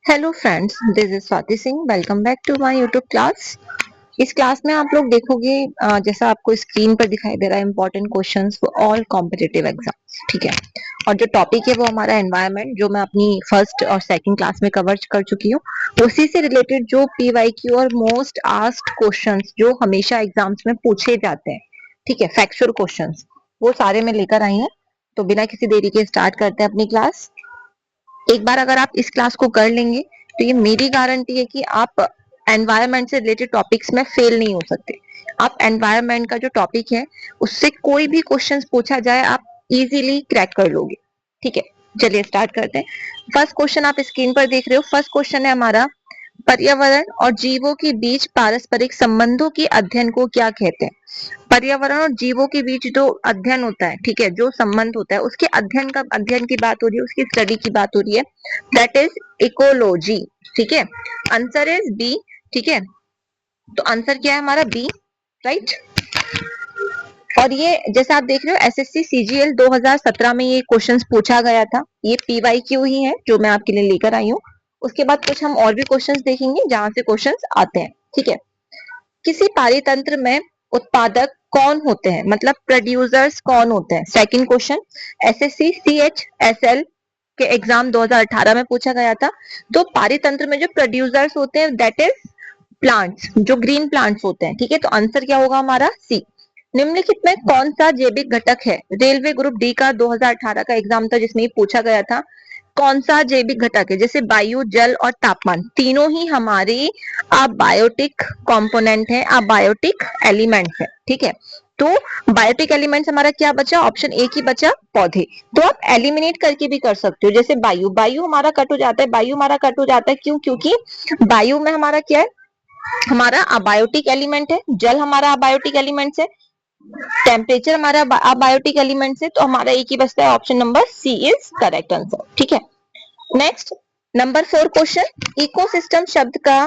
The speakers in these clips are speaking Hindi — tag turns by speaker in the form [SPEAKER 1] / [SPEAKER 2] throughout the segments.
[SPEAKER 1] Hello friends, this is Swati Singh. Welcome back to my YouTube class. इस क्लास में आप लोग देखोगे जैसा आपको स्क्रीन पर दिखाई दे रहा है, important questions for all competitive exams. ठीक है, और जो टॉपिक है वो हमारा एनवायरनमेंट, जो मैं अपनी फर्स्ट और सेकंड क्लास में कवर कर चुकी हूँ। उसी से रिलेटेड जो पीवाईक्यू और मोस्ट आस्क्ड क्वेश्चंस जो हमेशा एग्जाम्स में पूछे जाते हैं, ठीक है, फैक्चुअल क्वेश्चंस, वो सारे मैं लेकर आई हूँ। तो बिना किसी देरी के स्टार्ट करते हैं अपनी क्लास। एक बार अगर आप इस क्लास को कर लेंगे तो ये मेरी गारंटी है कि आप एनवायरनमेंट से रिलेटेड टॉपिक्स में फेल नहीं हो सकते। आप एनवायरनमेंट का जो टॉपिक है उससे कोई भी क्वेश्चंस पूछा जाए आप इजीली क्रैक कर लोगे। ठीक है, चलिए स्टार्ट करते हैं। फर्स्ट क्वेश्चन आप स्क्रीन पर देख रहे हो। फर्स्ट क्वेश्चन है हमारा, पर्यावरण और जीवों के बीच पारस्परिक संबंधों के अध्ययन को क्या कहते हैं? पर्यावरण और जीवों के बीच जो अध्ययन होता है, ठीक है, जो संबंध होता है, उसके अध्ययन की बात हो रही है, उसकी स्टडी की बात हो रही है। That is ecology. ठीक है, आंसर इज बी। ठीक है, तो आंसर क्या है हमारा? B, right. और ये जैसे आप देख रहे हो एसएससी सीजीएल 2017 में ये क्वेश्चंस पूछा गया था। ये पीवाईक्यू ही है जो मैं आपके लिए लेकर आई हूँ। उसके बाद कुछ हम और भी क्वेश्चंस देखेंगे जहां से क्वेश्चंस आते हैं। ठीक है, किसी पारितंत्र में उत्पादक कौन होते हैं, मतलब प्रोड्यूसर्स कौन होते हैं? सेकंड क्वेश्चन एसएससी सीएचएसएल के एग्जाम 2018 में पूछा गया था। तो पारितंत्र में जो प्रोड्यूसर्स होते हैं दैट इज प्लांट्स, जो ग्रीन प्लांट्स होते हैं। ठीक है, तो आंसर क्या होगा हमारा? सी। निम्नलिखित में कौन सा जैविक घटक है? रेलवे ग्रुप डी का 2018 का एग्जाम था जिसमें पूछा गया था कौन सा जैविक घटक है। जैसे वायु, जल और तापमान, तीनों ही हमारी अबायोटिक कंपोनेंट है, अबायोटिक एलिमेंट्स है। ठीक है, तो बायोटिक एलिमेंट्स हमारा क्या बचा? ऑप्शन ए की बचा, पौधे। तो आप एलिमिनेट करके भी कर सकते हो। जैसे वायु, वायु हमारा कट हो जाता है, वायु हमारा कट हो जाता है क्यों? क्योंकि वायु में हमारा क्या है? हमारा अबायोटिक एलिमेंट है। जल हमारा अबायोटिक एलिमेंट है। टेम्परेचर हमारा अबायोटिक एलिमेंट है। तो हमारा एक ही बचता है, option number C is correct answer. ठीक है, नेक्स्ट नंबर 4 क्वेश्चन, इकोसिस्टम शब्द का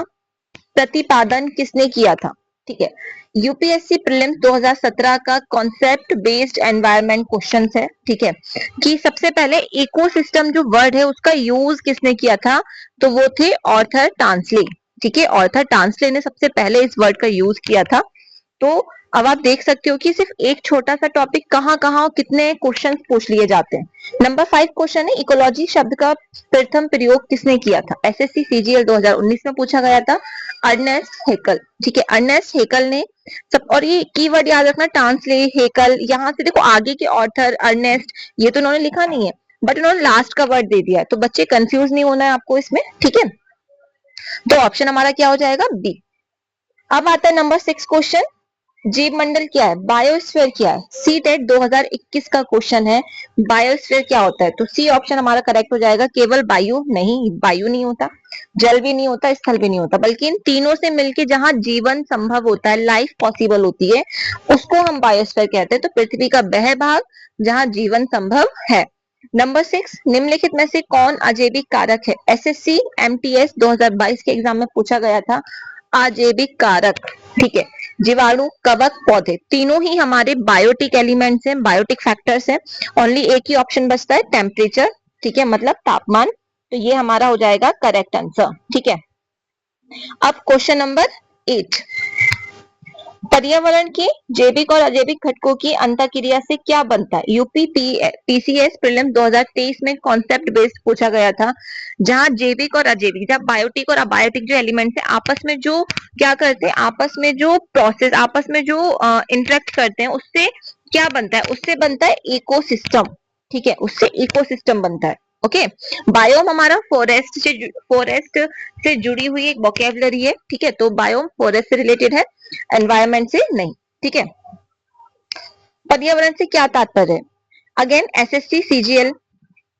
[SPEAKER 1] प्रतिपादन किसने किया था? ठीक है, यूपीएससी प्रीलिम्स 2017 का कॉन्सेप्ट बेस्ड एनवायरनमेंट क्वेश्चन है। ठीक है, कि सबसे पहले इकोसिस्टम जो वर्ड है उसका यूज किसने किया था? तो वो थे ऑर्थर टांसले। ठीक है, ऑर्थर टांसले ने सबसे पहले इस वर्ड का यूज किया था। तो अब आप देख सकते हो कि सिर्फ एक छोटा सा टॉपिक कहाँ कहाँ कितने क्वेश्चन पूछ लिए जाते हैं। नंबर 5 क्वेश्चन है, इकोलॉजी शब्द का प्रथम प्रयोग किसने किया था? एसएससी सीजीएल 2019 में पूछा गया था, अर्नेस्ट हेकल। ठीक है, अर्नेस्ट हेकल ने सब, और ये कीवर्ड याद रखना, ट्रांसले, हेकल, यहाँ से देखो आगे के ऑथर अर्नेस्ट, ये तो उन्होंने लिखा नहीं है बट उन्होंने लास्ट का वर्ड दे दिया है, तो बच्चे कंफ्यूज नहीं होना है आपको इसमें। ठीक है, तो ऑप्शन हमारा क्या हो जाएगा? बी। अब आता है नंबर 6 क्वेश्चन, जीव मंडल क्या है? बायोस्फीयर क्या है? सी टेट 2021 का क्वेश्चन है, बायोस्फीयर क्या होता है? तो सी ऑप्शन हमारा करेक्ट हो जाएगा। केवल वायु नहीं, वायु नहीं होता, जल भी नहीं होता, स्थल भी नहीं होता, बल्कि इन तीनों से मिलके जहां जीवन संभव होता है, लाइफ पॉसिबल होती है, उसको हम बायोस्फीयर कहते हैं। तो पृथ्वी का वह भाग जहां जीवन संभव है। नंबर 6, निम्नलिखित में से कौन अजैविक कारक है? एसएससी एमटीएस 2022 के एग्जाम में पूछा गया था, अजैविक कारक। ठीक है, जीवाणु, कवक, पौधे, तीनों ही हमारे बायोटिक एलिमेंट्स हैं, बायोटिक फैक्टर्स हैं। ओनली एक ही ऑप्शन बचता है, टेम्परेचर। ठीक है, मतलब तापमान। तो ये हमारा हो जाएगा करेक्ट आंसर। ठीक है, अब क्वेश्चन नंबर 8, पर्यावरण के जैविक और अजैविक घटकों की अंतःक्रिया से क्या बनता है? यूपी पीसीएस प्रीलिम्स 2023 में कॉन्सेप्ट बेस्ड पूछा गया था, जहां जैविक और अजैविक, जहां बायोटिक और अबायोटिक जो एलिमेंट्स है आपस में जो क्या करते हैं, आपस में जो प्रोसेस, आपस में जो इंटरेक्ट करते हैं, उससे क्या बनता है? उससे बनता है इकोसिस्टम। ठीक है, उससे इकोसिस्टम बनता है। ओके, बायोम हमारा फॉरेस्ट से जुड़ी हुई एक वोकेबलरी है। ठीक है, तो बायोम फॉरेस्ट से रिलेटेड है, एनवायरमेंट से नहीं। ठीक है, पर्यावरण से क्या तात्पर्य है? Again SSC CGL,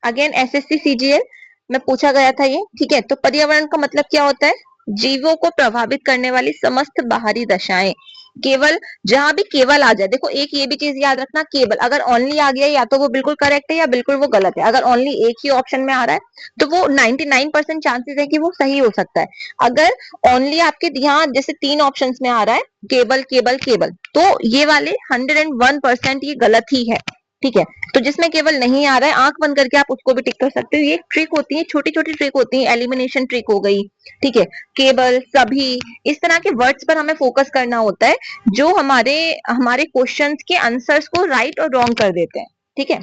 [SPEAKER 1] again SSC CGL में पूछा गया था ये। ठीक है, तो पर्यावरण का मतलब क्या होता है? जीवों को प्रभावित करने वाली समस्त बाहरी दशाएं, केवल, जहां भी केवल आ जाए, देखो एक ये भी चीज याद रखना, केवल अगर ओनली आ गया या तो वो बिल्कुल करेक्ट है या बिल्कुल वो गलत है। अगर ओनली एक ही ऑप्शन में आ रहा है तो वो 99% चांसेस है कि वो सही हो सकता है। अगर ओनली आपके यहाँ जैसे 3 ऑप्शंस में आ रहा है केवल केवल केवल, तो ये वाले 101% ये गलत ही है। ठीक है, तो जिसमें केवल नहीं आ रहा है आंख बंद करके आप उसको भी टिक कर सकते हो। ये ट्रिक होती है, छोटी छोटी ट्रिक होती है, एलिमिनेशन ट्रिक हो गई, ठीक है, केवल, सभी, इस तरह के वर्ड्स पर हमें फोकस करना होता है जो हमारे हमारे क्वेश्चंस के आंसर्स को राइट और रॉन्ग कर देते हैं, ठीक है।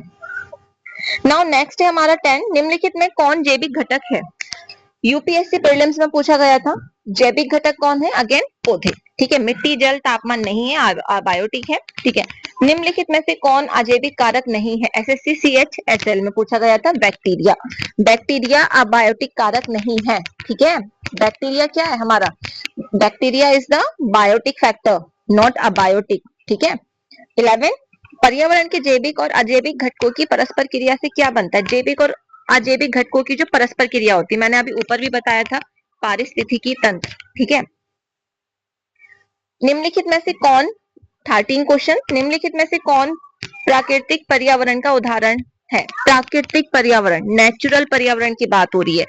[SPEAKER 1] नाउ नेक्स्ट है हमारा 10, निम्नलिखित में कौन जैविक घटक है? यूपीएससी प्रीलिम्स में पूछा गया था। जैविक घटक कौन है? अगेन पौधे, ठीक है, मिट्टी जल तापमान नहीं है, अबायोटिक है, ठीक है। निम्नलिखित में से कौन अजैविक कारक नहीं है? एसएससी CHSL में पूछा गया था। बैक्टीरिया, बैक्टीरिया अबायोटिक कारक नहीं है, ठीक है। बैक्टीरिया क्या है हमारा? Bacteria is the biotic factor, not abiotic, ठीक है। 11, पर्यावरण के जैविक और अजैविक घटकों की परस्पर क्रिया से क्या बनता है? जैविक और अजैविक घटकों की जो परस्पर क्रिया होती है, मैंने अभी ऊपर भी बताया था, पारिस्थितिकी तंत्र, ठीक है। निम्नलिखित में से कौन, 13 क्वेश्चन, निम्नलिखित में से कौन प्राकृतिक पर्यावरण का उदाहरण है? प्राकृतिक पर्यावरण, नेचुरल पर्यावरण की बात हो रही है।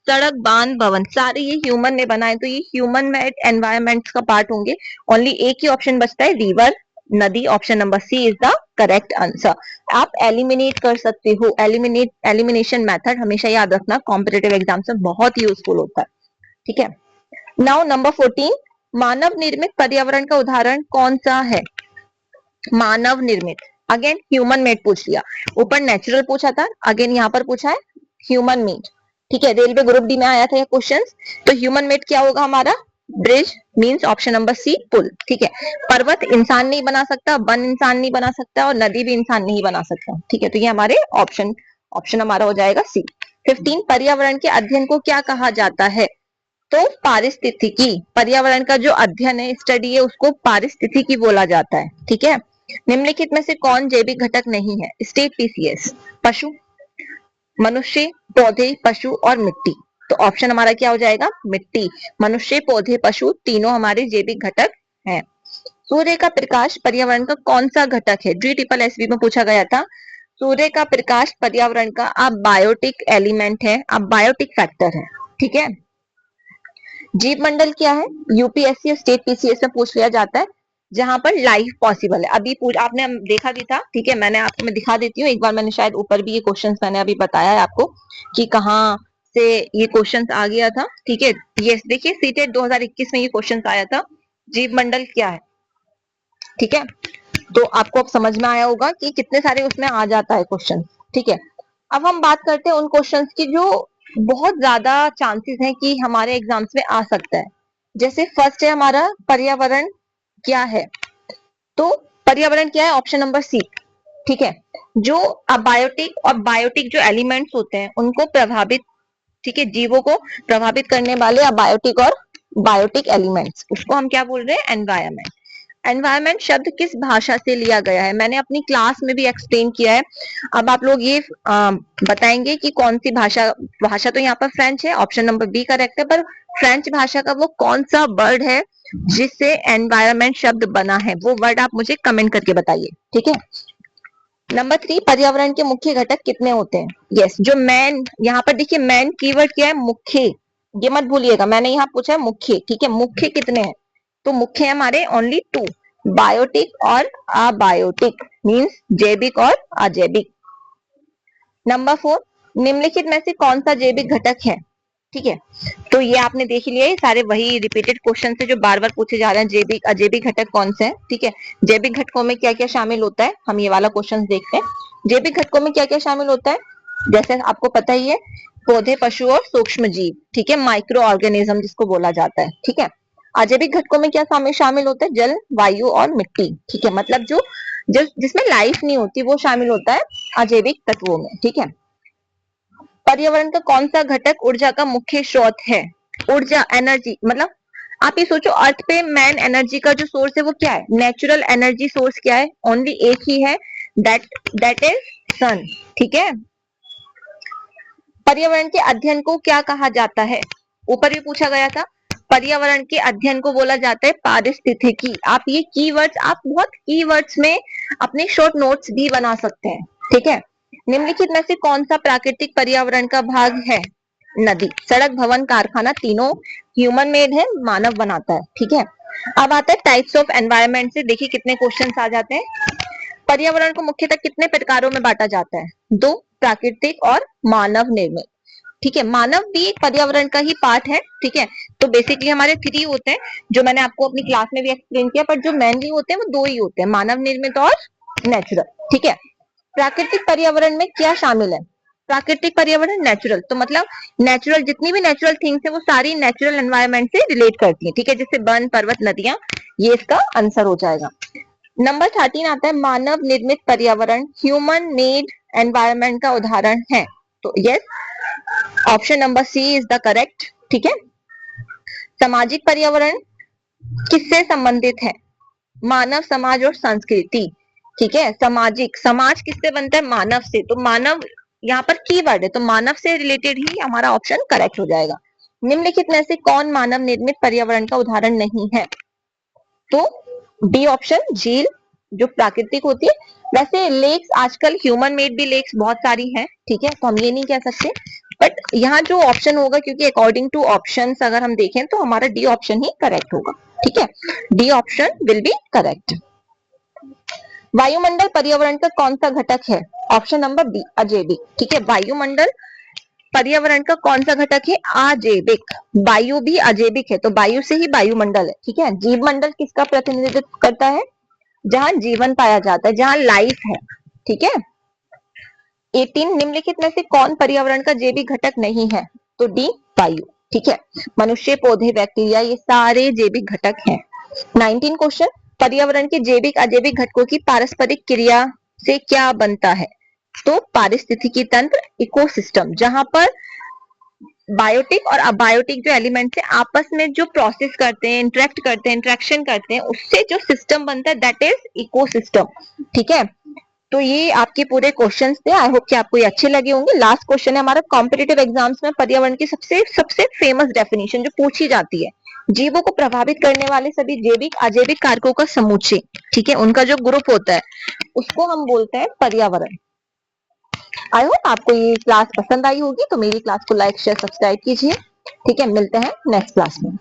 [SPEAKER 1] सड़क, बांध, भवन, सारे ये ह्यूमन ने बनाए, तो ये ह्यूमन मेड एनवायरमेंट का पार्ट होंगे। ओनली एक ही ऑप्शन बचता है, रिवर, नदी। Option number C is the correct answer. आप एलिमिनेट कर सकते हो, एलिमिनेशन मेथड हमेशा याद रखना, कॉम्पिटेटिव एग्जाम में बहुत यूजफुल होता है, ठीक है। नाउ नंबर 14, मानव निर्मित पर्यावरण का उदाहरण कौन सा है? मानव निर्मित, अगेन ह्यूमन मेड पूछ लिया, ऊपर नेचुरल पूछा था, अगेन यहाँ पर पूछा है ह्यूमन मेड, ठीक है। रेलवे ग्रुप डी में आया था ये क्वेश्चन, तो ह्यूमन मेड क्या होगा हमारा? Bridge, means option number C पुल, ठीक है। पर्वत इंसान नहीं बना सकता, वन इंसान नहीं बना सकता, और नदी भी इंसान नहीं बना सकता, ठीक है। तो ये हमारे ऑप्शन हमारा हो जाएगा सी। 15, पर्यावरण के अध्ययन को क्या कहा जाता है? तो पारिस्थितिकी, पर्यावरण का जो अध्ययन है, स्टडी है, उसको पारिस्थितिकी बोला जाता है, ठीक है। निम्नलिखित में से कौन जैविक घटक नहीं है? स्टेट पीसीएस, पशु, मनुष्य, पौधे, पशु और मिट्टी। तो ऑप्शन हमारा क्या हो जाएगा? मिट्टी। मनुष्य, पौधे, पशु तीनों हमारे जैविक घटक हैं। सूर्य का प्रकाश पर्यावरण का कौन सा घटक है? GSSB में पूछा गया था। सूर्य का प्रकाश पर्यावरण का बायोटिक एलिमेंट है, बायोटिक फैक्टर है, ठीक है। जीव मंडल क्या है? यूपीएससी और स्टेट पीसीएस में पूछ लिया जाता है, जहां पर लाइफ पॉसिबल है। अभी आपने देखा भी था, ठीक है, मैंने आपको मैं दिखा देती हूँ एक बार, मैंने शायद ऊपर भी ये क्वेश्चन मैंने अभी बताया है आपको कि कहाँ से ये क्वेश्चन आ गया था, ठीक है। ये देखिए सीटेट 2021 में ये क्वेश्चन आया था, जीव मंडल क्या है, ठीक है। तो आपको अब समझ में आया होगा कि कितने सारे उसमें आ जाता है क्वेश्चन, ठीक है। अब हम बात करते हैं उन क्वेश्चंस की जो बहुत ज्यादा चांसेस हैं कि हमारे एग्जाम्स में आ सकता है। जैसे फर्स्ट है हमारा, पर्यावरण क्या है? तो पर्यावरण क्या है? ऑप्शन नंबर सी, ठीक है। जो अबायोटिक और बायोटिक जो एलिमेंट्स होते हैं उनको प्रभावित, ठीक है, जीवों को प्रभावित करने वाले अबायोटिक और बायोटिक एलिमेंट्स, उसको हम क्या बोल रहे हैं? एनवायरमेंट। एनवायरमेंट शब्द किस भाषा से लिया गया है? मैंने अपनी क्लास में भी एक्सप्लेन किया है। अब आप लोग ये बताएंगे कि कौन सी भाषा, भाषा तो यहाँ पर फ्रेंच है, ऑप्शन नंबर बी करेक्ट है, पर फ्रेंच भाषा का वो कौन सा वर्ड है जिससे एनवायरमेंट शब्द बना है? वो वर्ड आप मुझे कमेंट करके बताइए, ठीक है। नंबर 3, पर्यावरण के मुख्य घटक कितने होते हैं? यस, जो मैन, यहाँ पर देखिए मैन कीवर्ड क्या है? मुख्य, ये मत भूलिएगा, मैंने यहाँ पूछा है मुख्य, ठीक है। मुख्य कितने हैं? तो मुख्य है हमारे ओनली 2, बायोटिक और अबायोटिक, मींस जैविक और अजैविक। नंबर 4, निम्नलिखित में से कौन सा जैविक घटक है? ठीक है, तो ये आपने देख लिया, ये सारे वही रिपीटेड क्वेश्चन है जो बार बार पूछे जा रहे हैं, जैविक अजैविक घटक कौन से हैं, ठीक है। जैविक घटकों में क्या क्या शामिल होता है, हम ये वाला क्वेश्चन देखते हैं। जैविक घटकों में क्या क्या शामिल होता है? जैसे आपको पता ही है, पौधे, पशु और सूक्ष्म जीव, ठीक है, माइक्रो ऑर्गेनिज्म जिसको बोला जाता है, ठीक है। अजैविक घटकों में क्या शामिल होता है? जल, वायु और मिट्टी, ठीक है, मतलब जो जिसमें लाइफ नहीं होती वो शामिल होता है अजैविक तत्वों में, ठीक है। पर्यावरण का कौन सा घटक ऊर्जा का मुख्य स्रोत है? ऊर्जा, एनर्जी, मतलब आप ये सोचो, अर्थ पे मैन एनर्जी का जो सोर्स है वो क्या है? नेचुरल एनर्जी सोर्स क्या है? ओनली एक ही है, दैट इज सन, ठीक है। पर्यावरण के अध्ययन को क्या कहा जाता है? ऊपर भी पूछा गया था, पर्यावरण के अध्ययन को बोला जाता है पारिस्थितिकी। आप ये कीवर्ड्स, आप बहुत कीवर्ड्स में अपने शॉर्ट नोट्स भी बना सकते हैं, ठीक है। निम्नलिखित में से कौन सा प्राकृतिक पर्यावरण का भाग है? नदी, सड़क, भवन, कारखाना तीनों ह्यूमन मेड है, मानव बनाता है, ठीक है। अब आता है टाइप्स ऑफ एनवायरनमेंट से, देखिए कितने क्वेश्चंस आ जाते हैं। पर्यावरण को मुख्यतः कितने प्रकारों में बांटा जाता है? दो, प्राकृतिक और मानव निर्मित। ठीक है, मानव भी एक पर्यावरण का ही पार्ट है। ठीक है, तो बेसिकली हमारे 3 होते हैं, जो मैंने आपको अपनी क्लास में भी एक्सप्लेन किया, पर जो मेनली होते हैं वो 2 ही होते हैं, मानव निर्मित और नेचुरल। ठीक है, प्राकृतिक पर्यावरण में क्या शामिल है? प्राकृतिक पर्यावरण नेचुरल, तो मतलब नेचुरल, जितनी भी नेचुरल थिंग्स है वो सारी नेचुरल एनवायरनमेंट से रिलेट करती है। ठीक है, जैसे वन, पर्वत, नदियां, ये इसका आंसर हो जाएगा। नंबर 13 आता है मानव निर्मित पर्यावरण ह्यूमन मेड एनवायरनमेंट का उदाहरण है। तो yes, option number C is the correct. ठीक है, सामाजिक पर्यावरण किससे संबंधित है? मानव, समाज और संस्कृति। ठीक है, सामाजिक, समाज किससे बनता है? मानव से, तो मानव यहाँ पर कीवर्ड है, तो मानव से रिलेटेड ही हमारा ऑप्शन करेक्ट हो जाएगा। निम्नलिखित में से कौन मानव निर्मित पर्यावरण का उदाहरण नहीं है? तो डी ऑप्शन, झील, जो प्राकृतिक होती है। वैसे लेक्स आजकल ह्यूमन मेड भी लेक्स बहुत सारी हैं। ठीक है, तो हम ये नहीं कह सकते, बट यहाँ जो ऑप्शन होगा, क्योंकि अकॉर्डिंग टू ऑप्शंस अगर हम देखें तो हमारा डी ऑप्शन ही करेक्ट होगा। ठीक है, D option will be correct. वायुमंडल पर्यावरण का कौन सा घटक है? ऑप्शन नंबर बी, अजैविक। ठीक है, वायुमंडल पर्यावरण का कौन सा घटक है? अजैविक। वायु भी अजैविक है, तो वायु से ही वायुमंडल है। ठीक है, जीव मंडल किसका प्रतिनिधित्व करता है? जहां जीवन पाया जाता है, जहां लाइफ है। ठीक है, 18 निम्नलिखित में से कौन पर्यावरण का जैविक घटक नहीं है? तो डी, वायु। ठीक है, मनुष्य, पौधे, बैक्टीरिया, ये सारे जैविक घटक हैं। 19 क्वेश्चन, पर्यावरण के जैविक अजैविक घटकों की पारस्परिक क्रिया से क्या बनता है? तो पारिस्थितिकी तंत्र, इकोसिस्टम, जहां पर बायोटिक और अबायोटिक जो एलिमेंट्स है आपस में जो प्रोसेस करते हैं, इंटरेक्ट करते हैं, इंटरेक्शन करते हैं, उससे जो सिस्टम बनता है दैट इज इकोसिस्टम। ठीक है, तो ये आपके पूरे क्वेश्चंस थे। आई होप कि आपको ये अच्छे लगे होंगे। लास्ट क्वेश्चन है हमारा, कॉम्पिटिटिव एग्जाम्स में पर्यावरण की सबसे सबसे फेमस डेफिनेशन जो पूछी जाती है, जीवों को प्रभावित करने वाले सभी जैविक अजैविक कारकों का समुच्चय। ठीक है, उनका जो ग्रुप होता है उसको हम बोलते हैं पर्यावरण। आई होप आपको ये क्लास पसंद आई होगी, तो मेरी क्लास को लाइक, शेयर, सब्सक्राइब कीजिए। ठीक है, मिलते हैं नेक्स्ट क्लास में।